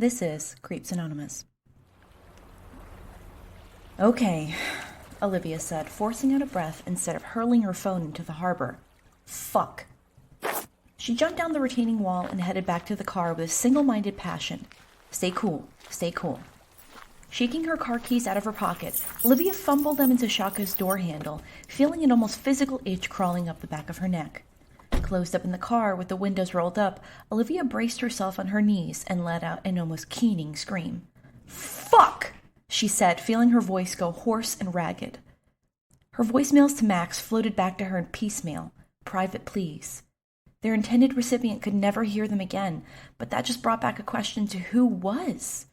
This is Creeps Anonymous. Okay, Olivia said, forcing out a breath instead of hurling her phone into the harbor. Fuck. She jumped down the retaining wall and headed back to the car with a single-minded passion. Stay cool, stay cool. Shaking her car keys out of her pocket, Olivia fumbled them into Shaka's door handle, feeling an almost physical itch crawling up the back of her neck. Closed up in the car with the windows rolled up, Olivia braced herself on her knees and let out an almost keening scream. Fuck! She said, feeling her voice go hoarse and ragged. Her voicemails to Macks floated back to her in piecemeal, private pleas. Their intended recipient could never hear them again, but that just brought back a question to who was.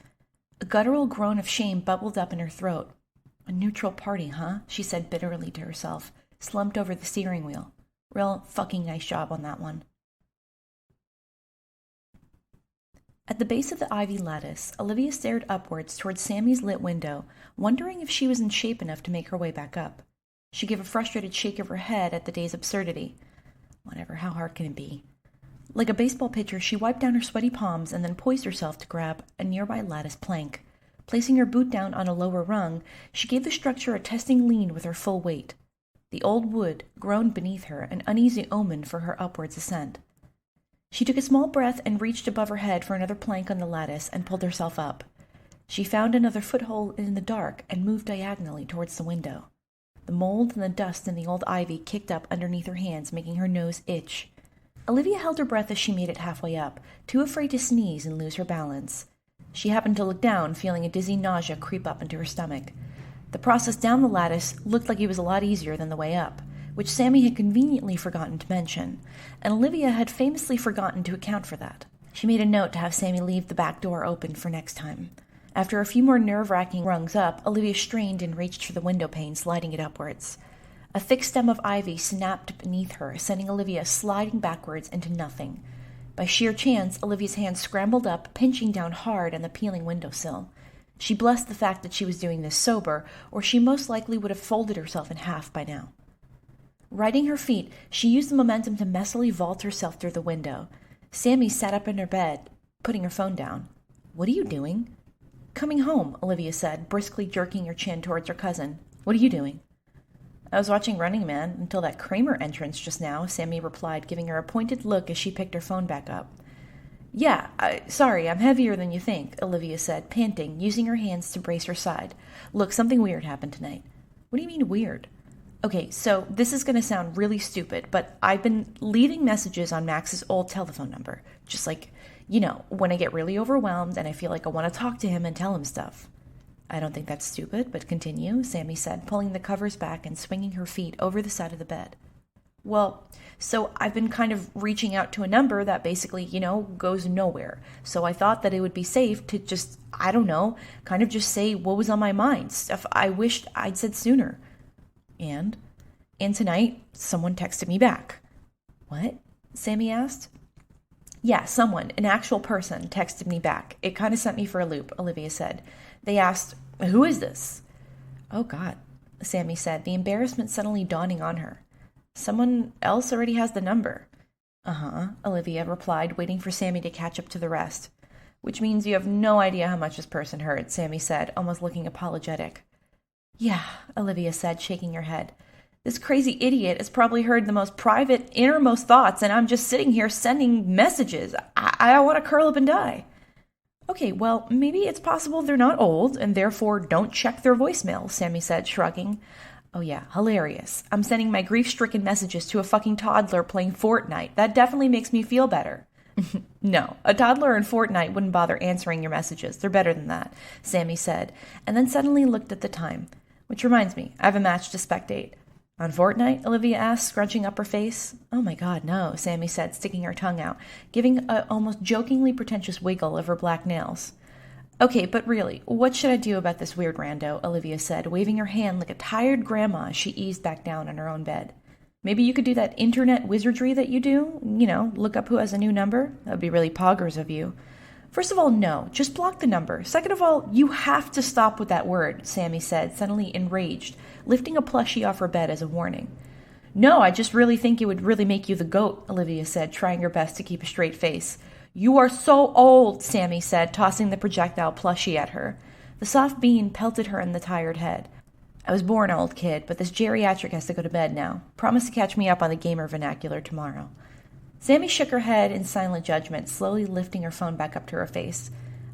A guttural groan of shame bubbled up in her throat. A neutral party, huh? She said bitterly to herself, slumped over the steering wheel. Real fucking nice job on that one. At the base of the ivy lattice, Olivia stared upwards towards Sammy's lit window, wondering if she was in shape enough to make her way back up. She gave a frustrated shake of her head at the day's absurdity. Whatever, how hard can it be? Like a baseball pitcher, she wiped down her sweaty palms and then poised herself to grab a nearby lattice plank. Placing her boot down on a lower rung, she gave the structure a testing lean with her full weight. The old wood groaned beneath her, an uneasy omen for her upwards ascent. She took a small breath and reached above her head for another plank on the lattice and pulled herself up. She found another foothold in the dark and moved diagonally towards the window. The mold and the dust in the old ivy kicked up underneath her hands, making her nose itch. Olivia held her breath as she made it halfway up, too afraid to sneeze and lose her balance. She happened to look down, feeling a dizzy nausea creep up into her stomach. The process down the lattice looked like it was a lot easier than the way up, which Sammy had conveniently forgotten to mention, and Olivia had famously forgotten to account for that. She made a note to have Sammy leave the back door open for next time. After a few more nerve-wracking rungs up, Olivia strained and reached for the window pane, sliding it upwards. A thick stem of ivy snapped beneath her, sending Olivia sliding backwards into nothing. By sheer chance, Olivia's hand scrambled up, pinching down hard on the peeling windowsill. She blessed the fact that she was doing this sober, or she most likely would have folded herself in half by now. Righting her feet, she used the momentum to messily vault herself through the window. Sammy sat up in her bed, putting her phone down. "What are you doing?" "Coming home," Olivia said, briskly jerking her chin towards her cousin. "What are you doing?" "I was watching Running Man until that Kramer entrance just now," Sammy replied, giving her a pointed look as she picked her phone back up. "Yeah, sorry, I'm heavier than you think," Olivia said, panting, using her hands to brace her side. "Look, something weird happened tonight." "What do you mean weird?" "Okay, so this is going to sound really stupid, but I've been leaving messages on Max's old telephone number. Just like, when I get really overwhelmed and I feel like I want to talk to him and tell him stuff." "I don't think that's stupid, but continue," Sammy said, pulling the covers back and swinging her feet over the side of the bed. "Well, so I've been kind of reaching out to a number that basically, goes nowhere. So I thought that it would be safe to just, kind of just say what was on my mind, stuff I wished I'd said sooner." And tonight, someone texted me back." "What?" Sammy asked. "Yeah, someone, an actual person, texted me back. It kind of sent me for a loop," Olivia said. "They asked, 'Who is this?'" "Oh, God," Sammy said, the embarrassment suddenly dawning on her. "Someone else already has the number." "Uh-huh," Olivia replied, waiting for Sammy to catch up to the rest. "Which means you have no idea how much this person hurt," Sammy said, almost looking apologetic. "Yeah," Olivia said, shaking her head. "This crazy idiot has probably heard the most private, innermost thoughts, and I'm just sitting here sending messages. I want to curl up and die." "Okay, well, maybe it's possible they're not old, and therefore don't check their voicemail," Sammy said, shrugging. "Oh yeah, hilarious. I'm sending my grief-stricken messages to a fucking toddler playing Fortnite. That definitely makes me feel better." "No, a toddler in Fortnite wouldn't bother answering your messages. They're better than that," Sammy said, and then suddenly looked at the time. "Which reminds me, I have a match to spectate." "On Fortnite?" Olivia asked, scrunching up her face. "Oh my God, no," Sammy said, sticking her tongue out, giving an almost jokingly pretentious wiggle of her black nails. "Okay, but really, what should I do about this weird rando?" Olivia said, waving her hand like a tired grandma as she eased back down on her own bed. "Maybe you could do that internet wizardry that you do? Look up who has a new number? That would be really poggers of you." "First of all, no. Just block the number. Second of all, you have to stop with that word," Sammy said, suddenly enraged, lifting a plushie off her bed as a warning. "No, I just really think it would really make you the goat," Olivia said, trying her best to keep a straight face. "You are so old," Sammy said, tossing the projectile plushie at her. The soft bean pelted her in the tired head. "I was born old, kid, but this geriatric has to go to bed now. Promise to catch me up on the gamer vernacular tomorrow." Sammy shook her head in silent judgment, slowly lifting her phone back up to her face.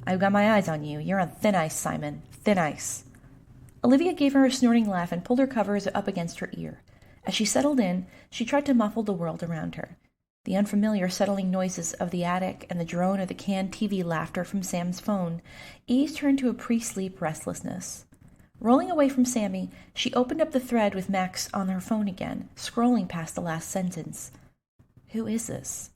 "I've got my eyes on you. You're on thin ice, Simon. Thin ice." Olivia gave her a snorting laugh and pulled her covers up against her ear. As she settled in, she tried to muffle the world around her. The unfamiliar settling noises of the attic and the drone of the canned TV laughter from Sam's phone eased her into a pre-sleep restlessness. Rolling away from Sammy, she opened up the thread with Macks on her phone again, scrolling past the last sentence. Who is this?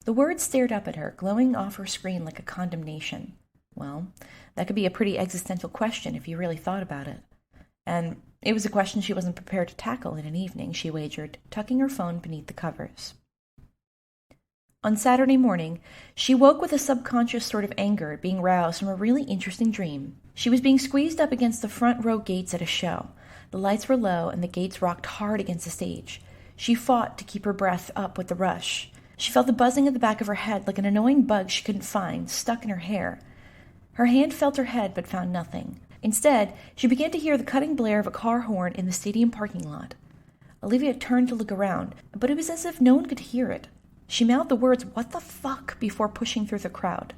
The words stared up at her, glowing off her screen like a condemnation. Well, that could be a pretty existential question if you really thought about it. And it was a question she wasn't prepared to tackle in an evening, she wagered, tucking her phone beneath the covers. On Saturday morning, she woke with a subconscious sort of anger at being roused from a really interesting dream. She was being squeezed up against the front row gates at a show. The lights were low and the gates rocked hard against the stage. She fought to keep her breath up with the rush. She felt the buzzing at the back of her head like an annoying bug she couldn't find, stuck in her hair. Her hand felt her head but found nothing. Instead, she began to hear the cutting blare of a car horn in the stadium parking lot. Olivia turned to look around, but it was as if no one could hear it. She mouthed the words, "What the fuck?" before pushing through the crowd.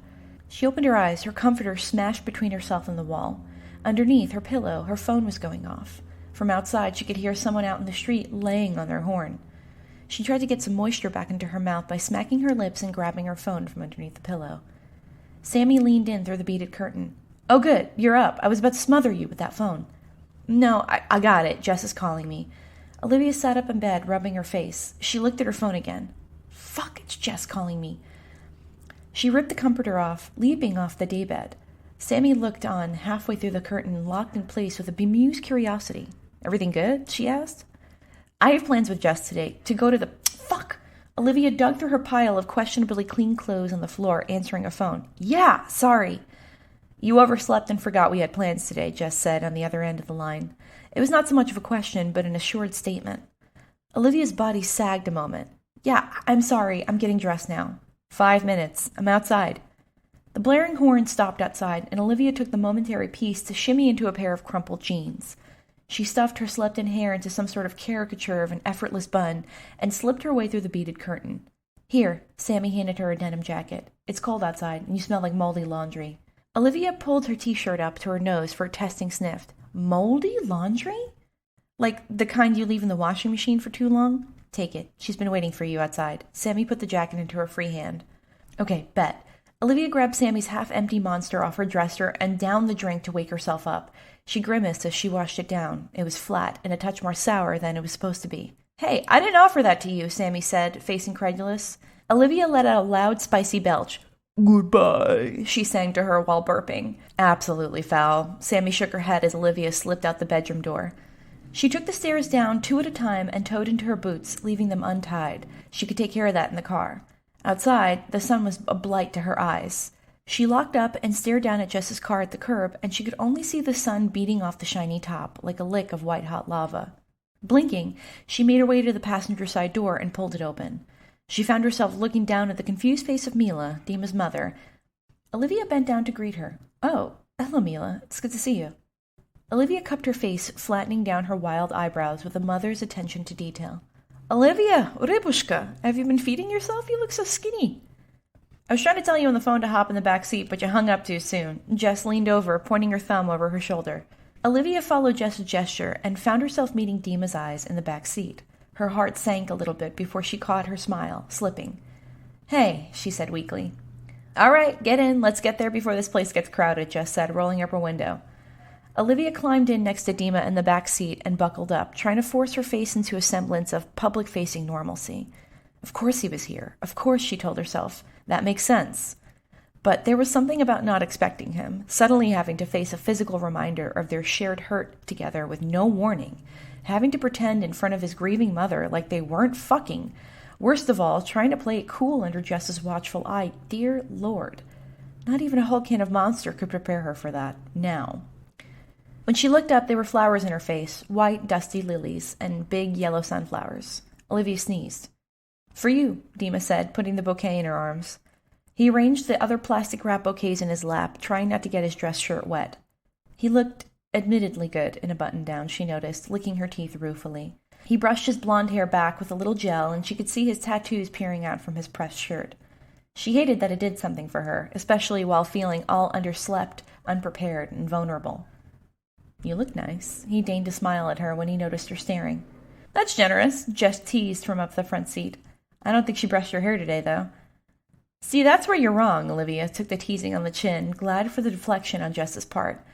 She opened her eyes, her comforter smashed between herself and the wall. Underneath her pillow, her phone was going off. From outside, she could hear someone out in the street laying on their horn. She tried to get some moisture back into her mouth by smacking her lips and grabbing her phone from underneath the pillow. Sammy leaned in through the beaded curtain. "Oh, good, you're up. I was about to smother you with that phone." "No, I got it. Jess is calling me." Olivia sat up in bed, rubbing her face. She looked at her phone again. "Fuck, it's Jess calling me." She ripped the comforter off, leaping off the daybed. Sammy looked on halfway through the curtain, locked in place with a bemused curiosity. "Everything good?" she asked. "I have plans with Jess today, to go to the—" Fuck! Olivia dug through her pile of questionably clean clothes on the floor, answering a phone. "Yeah, sorry." "You overslept and forgot we had plans today," Jess said on the other end of the line. It was not so much of a question, but an assured statement. Olivia's body sagged a moment. "Yeah, I'm sorry. I'm getting dressed now." 5 minutes. I'm outside." The blaring horn stopped outside, and Olivia took the momentary peace to shimmy into a pair of crumpled jeans. She stuffed her slept-in hair into some sort of caricature of an effortless bun and slipped her way through the beaded curtain. "Here," Sammy handed her a denim jacket. "It's cold outside, and you smell like moldy laundry." Olivia pulled her t-shirt up to her nose for a testing sniff. "Moldy laundry? Like the kind you leave in the washing machine for too long? Take it. She's been waiting for you outside." Sammy put the jacket into her free hand. "Okay, bet." Olivia grabbed Sammy's half-empty monster off her dresser and downed the drink to wake herself up. She grimaced as she washed it down. It was flat and a touch more sour than it was supposed to be. "Hey, I didn't offer that to you," Sammy said, face incredulous. Olivia let out a loud, spicy belch. "Goodbye," she sang to her while burping. "Absolutely foul." Sammy shook her head as Olivia slipped out the bedroom door. She took the stairs down 2 at a time and towed into her boots, leaving them untied. She could take care of that in the car. Outside, the sun was a blight to her eyes. She locked up and stared down at Jess's car at the curb, and she could only see the sun beating off the shiny top, like a lick of white-hot lava. Blinking, she made her way to the passenger side door and pulled it open. She found herself looking down at the confused face of Mila, Dima's mother. Olivia bent down to greet her. "Oh, hello, Mila. It's good to see you." Olivia cupped her face, flattening down her wild eyebrows with a mother's attention to detail. "Olivia, Rybushka, have you been feeding yourself? You look so skinny." "I was trying to tell you on the phone to hop in the back seat, but you hung up too soon." Jess leaned over, pointing her thumb over her shoulder. Olivia followed Jess's gesture and found herself meeting Dima's eyes in the back seat. Her heart sank a little bit before she caught her smile, slipping. "Hey," she said weakly. "All right, get in. Let's get there before this place gets crowded," Jess said, rolling up her window. Olivia climbed in next to Dima in the back seat and buckled up, trying to force her face into a semblance of public-facing normalcy. Of course he was here. Of course, she told herself. That makes sense. But there was something about not expecting him, suddenly having to face a physical reminder of their shared hurt together with no warning, having to pretend in front of his grieving mother like they weren't fucking. Worst of all, trying to play it cool under Jess's watchful eye. Dear Lord. Not even a whole can of Monster could prepare her for that, now. When she looked up, there were flowers in her face, white, dusty lilies, and big yellow sunflowers. Olivia sneezed. "For you," Dima said, putting the bouquet in her arms. He arranged the other plastic wrap bouquets in his lap, trying not to get his dress shirt wet. He looked admittedly good in a button-down, she noticed, licking her teeth ruefully. He brushed his blonde hair back with a little gel, and she could see his tattoos peering out from his pressed shirt. She hated that it did something for her, especially while feeling all underslept, unprepared, and vulnerable. "You look nice." He deigned to smile at her when he noticed her staring. "That's generous," Jess teased from up the front seat. "I don't think she brushed her hair today, though." "See, that's where you're wrong," Olivia took the teasing on the chin, glad for the deflection on Jess's part.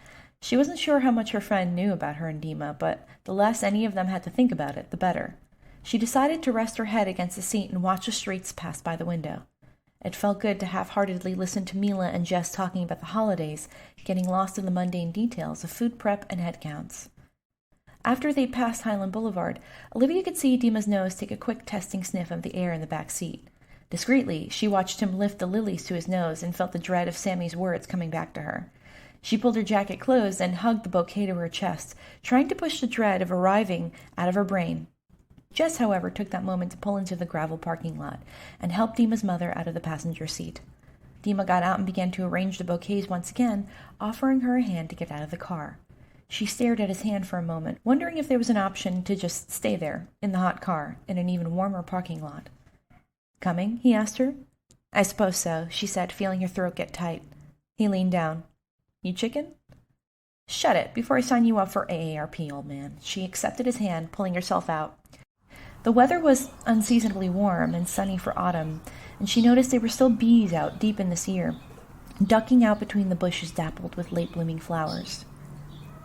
She wasn't sure how much her friend knew about her and Dima, but the less any of them had to think about it, the better. She decided to rest her head against the seat and watch the streets pass by the window. It felt good to half-heartedly listen to Mila and Jess talking about the holidays, getting lost in the mundane details of food prep and head counts. After they'd passed Highland Boulevard, Olivia could see Dima's nose take a quick testing sniff of the air in the back seat. Discreetly, she watched him lift the lilies to his nose and felt the dread of Sammy's words coming back to her. She pulled her jacket closed and hugged the bouquet to her chest, trying to push the dread of arriving out of her brain. Jess, however, took that moment to pull into the gravel parking lot and help Dima's mother out of the passenger seat. Dima got out and began to arrange the bouquets once again, offering her a hand to get out of the car. She stared at his hand for a moment, wondering if there was an option to just stay there, in the hot car, in an even warmer parking lot. "Coming?" he asked her. "I suppose so," she said, feeling her throat get tight. He leaned down. "You chicken?" "Shut it, before I sign you up for AARP, old man." She accepted his hand, pulling herself out. The weather was unseasonably warm and sunny for autumn, and she noticed there were still bees out deep in this year, ducking out between the bushes dappled with late-blooming flowers.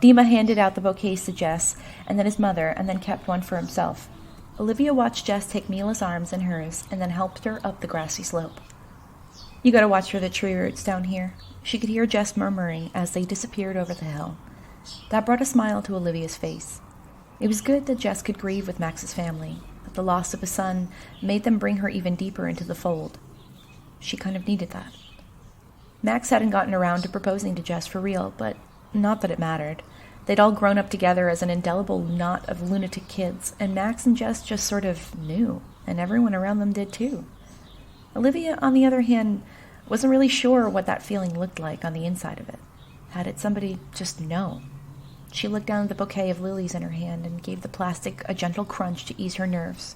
Dima handed out the bouquets to Jess, and then his mother, and then kept one for himself. Olivia watched Jess take Mila's arms in hers, and then helped her up the grassy slope. "You gotta watch for the tree roots down here," she could hear Jess murmuring as they disappeared over the hill. That brought a smile to Olivia's face. It was good that Jess could grieve with Max's family, but the loss of a son made them bring her even deeper into the fold. She kind of needed that. Macks hadn't gotten around to proposing to Jess for real, but not that it mattered. They'd all grown up together as an indelible knot of lunatic kids, and Macks and Jess just sort of knew, and everyone around them did too. Olivia, on the other hand, wasn't really sure what that feeling looked like on the inside of it. How did somebody just know? She looked down at the bouquet of lilies in her hand and gave the plastic a gentle crunch to ease her nerves.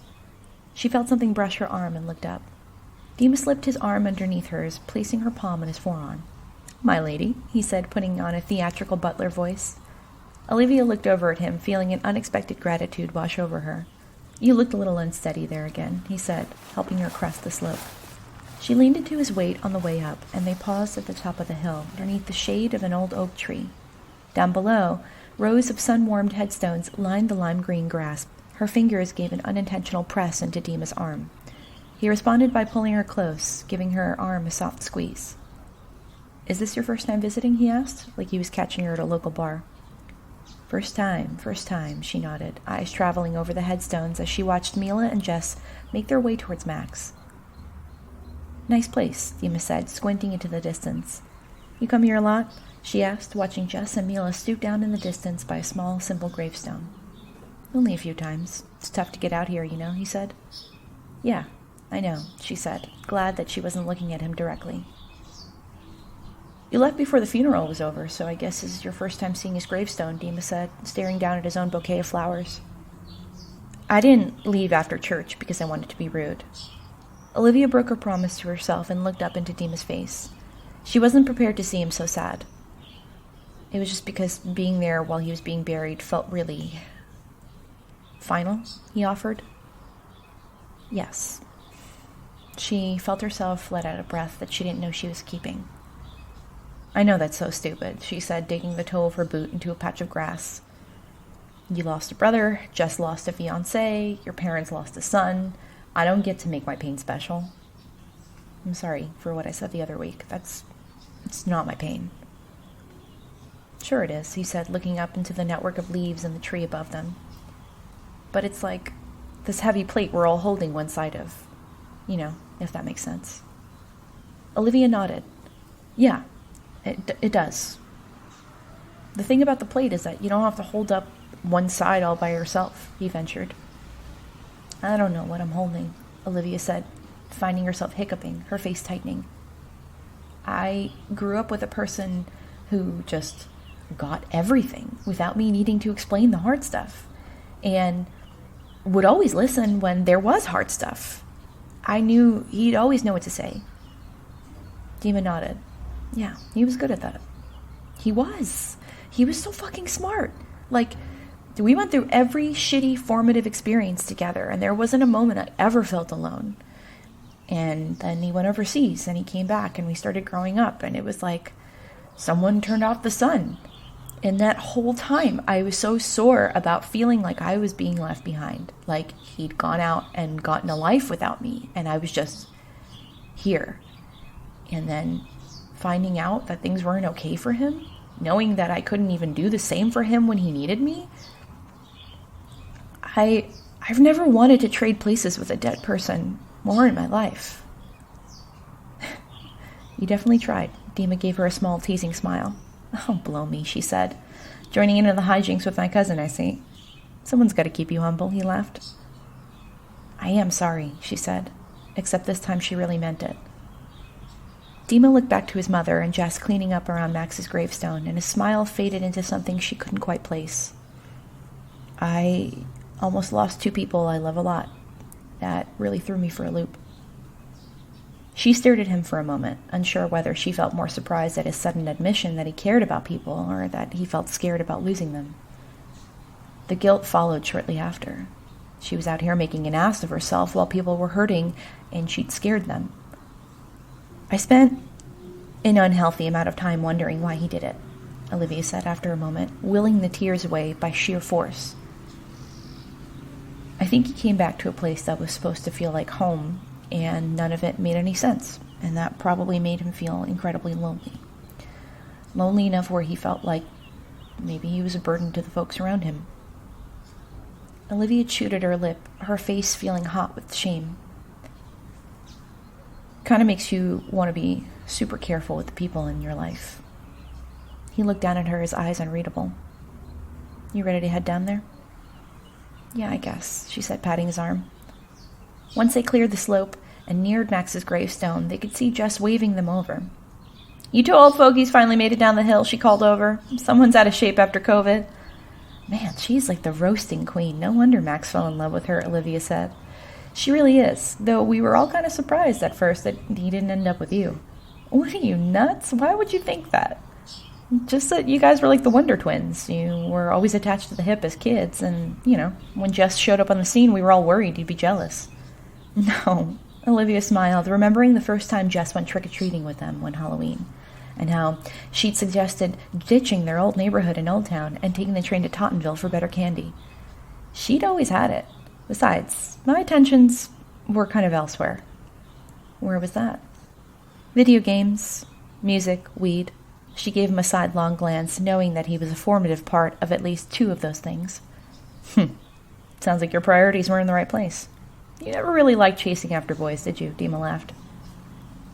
She felt something brush her arm and looked up. Dima slipped his arm underneath hers, placing her palm on his forearm. "My lady," he said, putting on a theatrical butler voice. Olivia looked over at him, feeling an unexpected gratitude wash over her. "You looked a little unsteady there again," he said, helping her crest the slope. She leaned into his weight on the way up, and they paused at the top of the hill, underneath the shade of an old oak tree. Down below, rows of sun-warmed headstones lined the lime-green grass. Her fingers gave an unintentional press into Dima's arm. He responded by pulling her close, giving her arm a soft squeeze. "Is this your first time visiting?" he asked, like he was catching her at a local bar. First time," she nodded, eyes traveling over the headstones as she watched Mila and Jess make their way towards Macks. "Nice place," Dima said, squinting into the distance. "You come here a lot?" she asked, watching Jess and Mila stoop down in the distance by a small, simple gravestone. "Only a few times. It's tough to get out here, you know," he said. "Yeah, I know," she said, glad that she wasn't looking at him directly. "You left before the funeral was over, so I guess this is your first time seeing his gravestone," Dima said, staring down at his own bouquet of flowers. "I didn't leave after church because I wanted to be rude." Olivia broke her promise to herself and looked up into Dima's face. She wasn't prepared to see him so sad. It was just because being there while he was being buried felt really final, he offered. "Yes." She felt herself let out a breath that she didn't know she was keeping. "I know that's so stupid," she said, digging the toe of her boot into a patch of grass. "You lost a brother, Jess lost a fiancé, your parents lost a son. I don't get to make my pain special. I'm sorry for what I said the other week. It's not my pain." "Sure it is," he said, looking up into the network of leaves in the tree above them. "But it's like this heavy plate we're all holding one side of. You know, if that makes sense." Olivia nodded. "Yeah, it does. The thing about the plate is that you don't have to hold up one side all by yourself," he ventured. "I don't know what I'm holding," Olivia said, finding herself hiccuping, her face tightening. I grew up with a person who just got everything without me needing to explain the hard stuff, and would always listen when there was hard stuff. I knew he'd always know what to say. Dima nodded. Yeah, he was good at that. He was so fucking smart. Like, we went through every shitty formative experience together, and there wasn't a moment I ever felt alone. And then he went overseas, and he came back, and we started growing up, and it was like someone turned off the sun. And that whole time, I was so sore about feeling like I was being left behind. Like he'd gone out and gotten a life without me, and I was just here. And then finding out that things weren't okay for him, knowing that I couldn't even do the same for him when he needed me. I've never wanted to trade places with a dead person more in my life. You definitely tried. Dima gave her a small teasing smile. Oh, blow me, she said. Joining into the hijinks with my cousin, I see. Someone's got to keep you humble, he laughed. I am sorry, she said, except this time she really meant it. Dima looked back to his mother and Jess cleaning up around Max's gravestone, and his smile faded into something she couldn't quite place. I almost lost 2 people I love a lot. That really threw me for a loop. She stared at him for a moment, unsure whether she felt more surprised at his sudden admission that he cared about people or that he felt scared about losing them. The guilt followed shortly after. She was out here making an ass of herself while people were hurting, and she'd scared them. I spent an unhealthy amount of time wondering why he did it, Olivia said after a moment, willing the tears away by sheer force. I think he came back to a place that was supposed to feel like home, and none of it made any sense, and that probably made him feel incredibly lonely. Lonely enough where he felt like maybe he was a burden to the folks around him. Olivia chewed at her lip, her face feeling hot with shame. Kind of makes you want to be super careful with the people in your life. He looked down at her, his eyes unreadable. You ready to head down there? Yeah, I guess, she said, patting his arm. Once they cleared the slope and neared Max's gravestone, they could see Jess waving them over. You 2 old fogies finally made it down the hill, she called over. Someone's out of shape after COVID. Man, she's like the roasting queen. No wonder Max fell in love with her, Olivia said. She really is, though we were all kind of surprised at first that he didn't end up with you. What are you, nuts? Why would you think that? Just that you guys were like the Wonder Twins. You were always attached to the hip as kids, and, when Jess showed up on the scene, we were all worried you'd be jealous. No, Olivia smiled, remembering the first time Jess went trick-or-treating with them one Halloween, and how she'd suggested ditching their old neighborhood in Old Town and taking the train to Tottenville for better candy. She'd always had it. Besides, my attentions were kind of elsewhere. Where was that? Video games, music, weed. She gave him a sidelong glance, knowing that he was a formative part of at least 2 of those things. Sounds like your priorities were in the right place. You never really liked chasing after boys, did you? Dima laughed.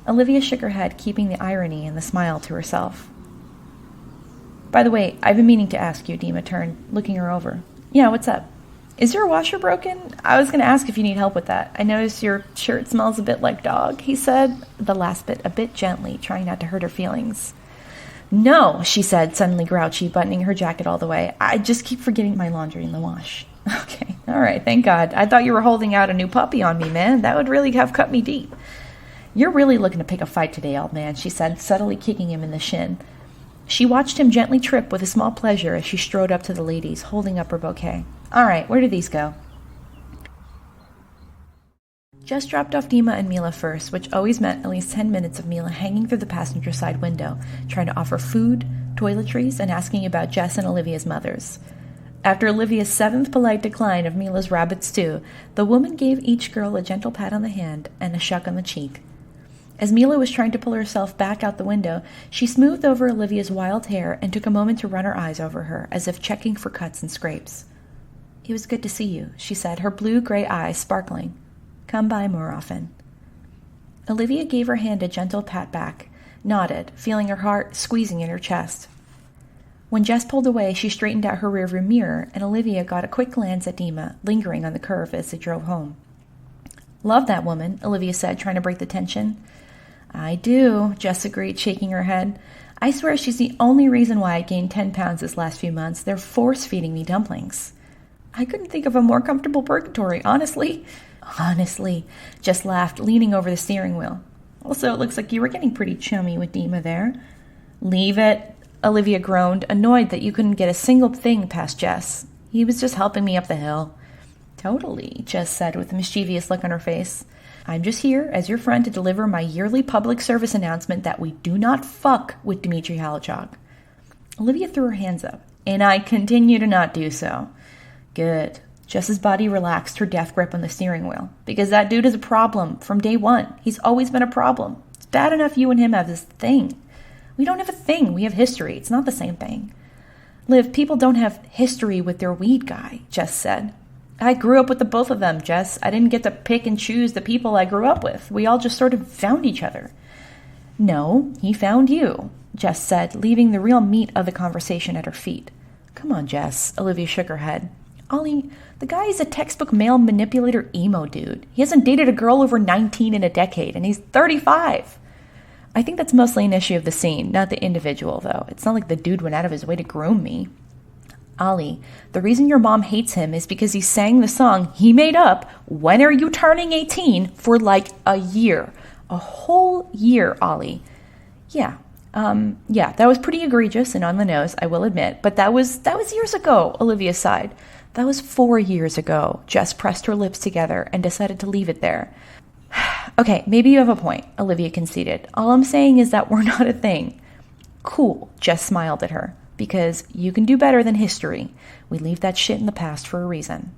Olivia shook her head, keeping the irony and the smile to herself. By the way, I've been meaning to ask you, Dima turned, looking her over. Yeah, what's up? Is your washer broken? I was going to ask if you need help with that. I noticed your shirt smells a bit like dog, he said, the last bit a bit gently, trying not to hurt her feelings. No, she said, suddenly grouchy, buttoning her jacket all the way. I just keep forgetting my laundry in the wash. Okay, all right, thank God. I thought you were holding out a new puppy on me, man. That would really have cut me deep. You're really looking to pick a fight today, old man, she said, subtly kicking him in the shin. She watched him gently trip with a small pleasure as she strode up to the ladies, holding up her bouquet. All right, where do these go? Jess dropped off Dima and Mila first, which always meant at least 10 minutes of Mila hanging through the passenger side window, trying to offer food, toiletries, and asking about Jess and Olivia's mothers. After Olivia's 7th polite decline of Mila's rabbit stew, the woman gave each girl a gentle pat on the hand and a shuck on the cheek. As Mila was trying to pull herself back out the window, she smoothed over Olivia's wild hair and took a moment to run her eyes over her, as if checking for cuts and scrapes. It was good to see you, she said, her blue-gray eyes sparkling. Come by more often. Olivia gave her hand a gentle pat back, nodded, feeling her heart squeezing in her chest. When Jess pulled away, she straightened out her rearview mirror, and Olivia got a quick glance at Dima, lingering on the curve as they drove home. Love that woman, Olivia said, trying to break the tension. I do, Jess agreed, shaking her head. I swear she's the only reason why I gained 10 pounds this last few months. They're force-feeding me dumplings. I couldn't think of a more comfortable purgatory, honestly. Honestly, Jess laughed, leaning over the steering wheel. Also, it looks like you were getting pretty chummy with Dima there. Leave it, Olivia groaned, annoyed that you couldn't get a single thing past Jess. He was just helping me up the hill. Totally, Jess said with a mischievous look on her face. I'm just here as your friend to deliver my yearly public service announcement that we do not fuck with Dmitry Halichuk. Olivia threw her hands up, and I continue to not do so. Good. Jess's body relaxed her death grip on the steering wheel. Because that dude is a problem from day one. He's always been a problem. It's bad enough you and him have this thing. We don't have a thing. We have history. It's not the same thing. Liv, people don't have history with their weed guy, Jess said. I grew up with the both of them, Jess. I didn't get to pick and choose the people I grew up with. We all just sort of found each other. No, he found you, Jess said, leaving the real meat of the conversation at her feet. Come on, Jess, Olivia shook her head. Ollie, the guy is a textbook male manipulator emo dude. He hasn't dated a girl over 19 in a decade, and he's 35. I think that's mostly an issue of the scene, not the individual, though. It's not like the dude went out of his way to groom me. Ollie, the reason your mom hates him is because he sang the song he made up, When Are You Turning 18, for like a year. A whole year, Ollie. Yeah, that was pretty egregious and on the nose, I will admit. But that was years ago, Olivia sighed. That was 4 years ago. Jess pressed her lips together and decided to leave it there. Okay, maybe you have a point, Olivia conceded. All I'm saying is that we're not a thing. Cool, Jess smiled at her. Because you can do better than history. We leave that shit in the past for a reason.